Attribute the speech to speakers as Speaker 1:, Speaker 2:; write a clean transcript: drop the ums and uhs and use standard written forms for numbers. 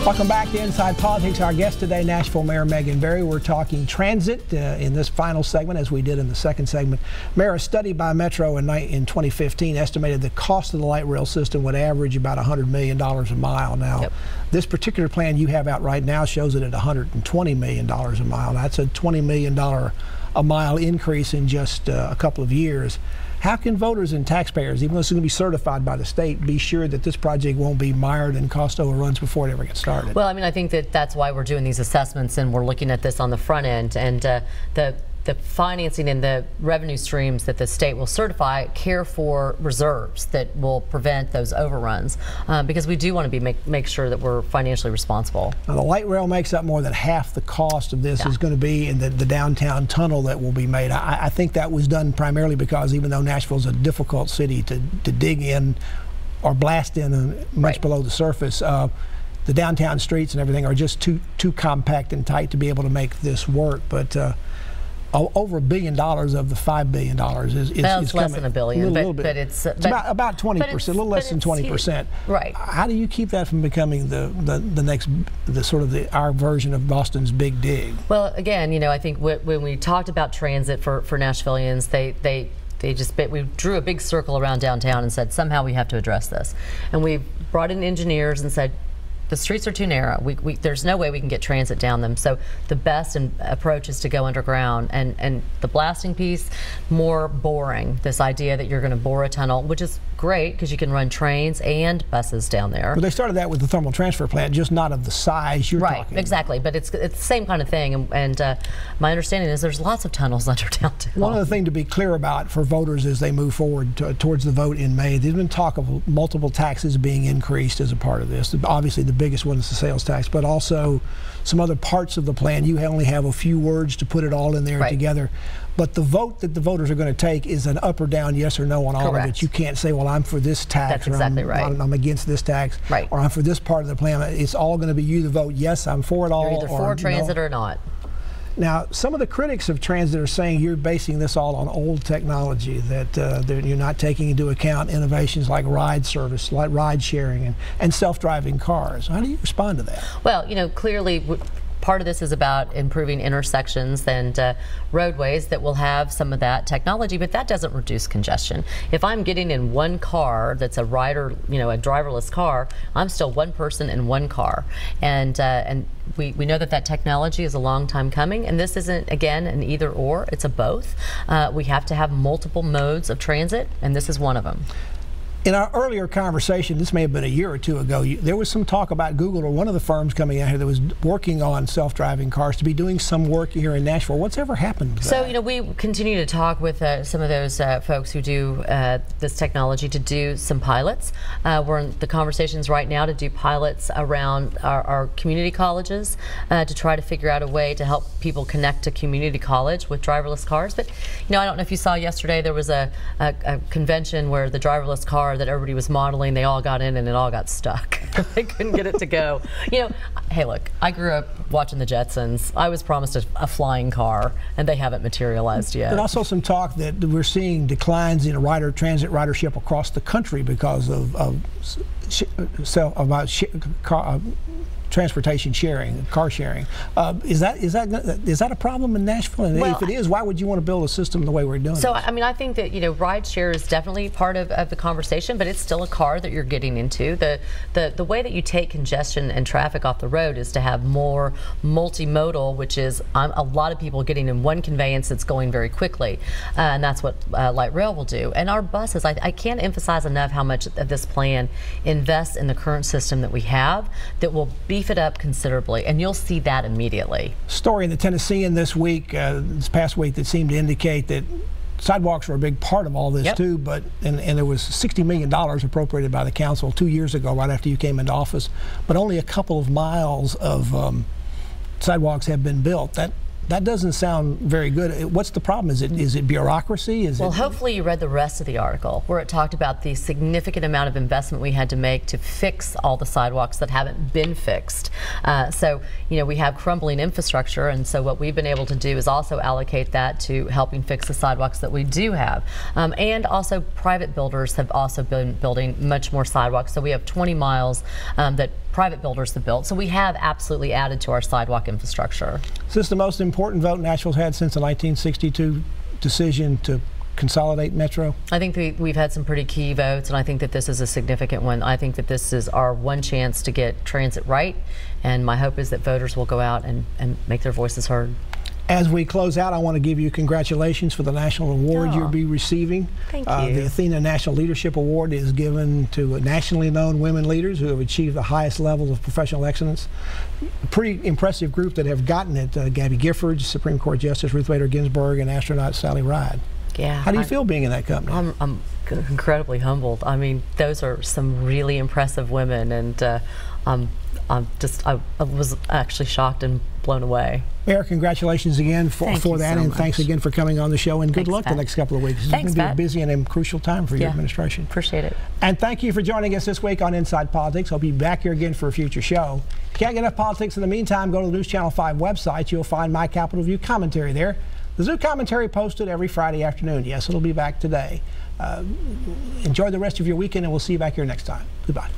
Speaker 1: Welcome back to Inside Politics. Our guest today, Nashville Mayor Megan Barry. We're talking transit in this final segment, as we did in the second segment. Mayor, a study by Metro in 2015 estimated the cost of the light rail system would average about $100 million a mile. Now, this particular plan you have out right now shows it at $120 million a mile. That's a $20 million a mile increase in just a couple of years. How can voters and taxpayers, even though it's going to be certified by the state, be sure that this project won't be mired in cost overruns before it ever gets started? Well,
Speaker 2: I mean, I think that's why we're doing these assessments, and we're looking at this on the front end. And the financing and the revenue streams that the state will certify care for reserves that will prevent those overruns, because we do want to make sure that we're financially responsible.
Speaker 1: Now, the light rail makes up more than half the cost of this is going to be in the downtown tunnel that will be made. I think that was done primarily because even though Nashville's a difficult city to dig in or blast in much below the surface, the downtown streets and everything are just too compact and tight to be able to make this work. But over $1 billion of the $5 billion is
Speaker 2: it's less
Speaker 1: coming.
Speaker 2: than $1 billion, but it's
Speaker 1: about 20%, a little less than 20%.
Speaker 2: Right.
Speaker 1: How do you keep that from becoming our version of Boston's Big Dig?
Speaker 2: Well, again, you know, I think when we talked about transit for Nashvillians, we drew a big circle around downtown and said somehow we have to address this, and we brought in engineers and said, the streets are too narrow. There's no way we can get transit down them. So the best approach is to go underground. And the blasting piece, more boring. This idea that you're going to bore a tunnel, which is great because you can run trains and buses down there.
Speaker 1: Well, they started that with the thermal transfer plant, just not of the size you're talking.
Speaker 2: Right, exactly. But it's the same kind of thing. And my understanding is there's lots of tunnels under downtown.
Speaker 1: One other thing to be clear about for voters as they move forward towards the vote in May, there's been talk of multiple taxes being increased as a part of this. Obviously, the biggest one is the sales tax, but also some other parts of the plan. You only have a few words to put it all in there together. But the vote that the voters are going to take is an up or down, yes or no on all of it. You can't say, well, I'm for this tax,
Speaker 2: or
Speaker 1: I'm against this tax, or I'm for this part of the plan. It's all going to be you to vote yes, I'm for it all.
Speaker 2: You're either for transit or not.
Speaker 1: Now, some of the critics of transit are saying you're basing this all on old technology, that you're not taking into account innovations like ride service, like ride sharing, and self-driving cars. How do you respond to that?
Speaker 2: Well, you know, clearly part of this is about improving intersections and roadways that will have some of that technology, but that doesn't reduce congestion. If I'm getting in one car that's a rider, you know, a driverless car, I'm still one person in one car. And we know that technology is a long time coming, and this isn't, again, an either or, it's a both. We have to have multiple modes of transit, and this is one of them.
Speaker 1: In our earlier conversation, this may have been a year or two ago, there was some talk about Google or one of the firms coming out here that was working on self-driving cars to be doing some work here in Nashville. What's ever happened to that?
Speaker 2: So, you know, we continue to talk with some of those folks who do this technology to do some pilots. We're in the conversations right now to do pilots around our community colleges to try to figure out a way to help people connect to community college with driverless cars. But, you know, I don't know if you saw yesterday, there was a convention where the driverless car that everybody was modeling, they all got in and it all got stuck. They couldn't get it to go. You know, hey, look, I grew up watching the Jetsons. I was promised a flying car, and they haven't materialized yet.
Speaker 1: But also some talk that we're seeing declines in transit ridership across the country because of transportation sharing, car sharing. Is that a problem in Nashville? And if it is, why would you want to build a system the way we're doing?
Speaker 2: So I mean, I think that, you know, ride share is definitely part of the conversation, but it's still a car that you're getting into. The way that you take congestion and traffic off the road is to have more multimodal, which is a lot of people getting in one conveyance that's going very quickly, and that's what light rail will do. And our buses, I can't emphasize enough how much of this plan invests in the current system that we have that will beef it up considerably, and you'll see that immediately.
Speaker 1: Story in the Tennessean this past week that seemed to indicate that sidewalks are a big part of all this too, but and there was $60 million appropriated by the council 2 years ago, right after you came into office, but only a couple of miles of sidewalks have been built. That doesn't sound very good. What's the problem? Is it bureaucracy?
Speaker 2: Well, hopefully you read the rest of the article where it talked about the significant amount of investment we had to make to fix all the sidewalks that haven't been fixed. So, you know, we have crumbling infrastructure, and so what we've been able to do is also allocate that to helping fix the sidewalks that we do have. And also private builders have also been building much more sidewalks. So we have 20 miles that private builders have built. So we have absolutely added to our sidewalk infrastructure.
Speaker 1: Is this the most important vote Nashville's had since the 1962 decision to consolidate Metro?
Speaker 2: I think we've had some pretty key votes, and I think that this is a significant one. I think that this is our one chance to get transit right, and my hope is that voters will go out and make their voices heard.
Speaker 1: As we close out, I want to give you congratulations for the national award you'll be receiving.
Speaker 2: Thank you.
Speaker 1: The Athena National Leadership Award is given to nationally known women leaders who have achieved the highest levels of professional excellence. A pretty impressive group that have gotten it. Gabby Giffords, Supreme Court Justice Ruth Bader Ginsburg, and astronaut Sally Ride.
Speaker 2: Yeah.
Speaker 1: How do you feel being in that company?
Speaker 2: I'm incredibly humbled. I mean, those are some really impressive women, and I was actually shocked and blown away.
Speaker 1: Mayor, congratulations again for that, and thanks again for coming on the show, and good luck the next couple of weeks. It's going to be a busy and crucial time for your administration.
Speaker 2: Appreciate it.
Speaker 1: And thank you for joining us this week on Inside Politics. I'll be back here again for a future show. If you can't get enough politics in the meantime, go to the News Channel 5 website. You'll find my Capitol View commentary there. The Zoo commentary posted every Friday afternoon. Yes, it'll be back today. Enjoy the rest of your weekend, and we'll see you back here next time. Goodbye.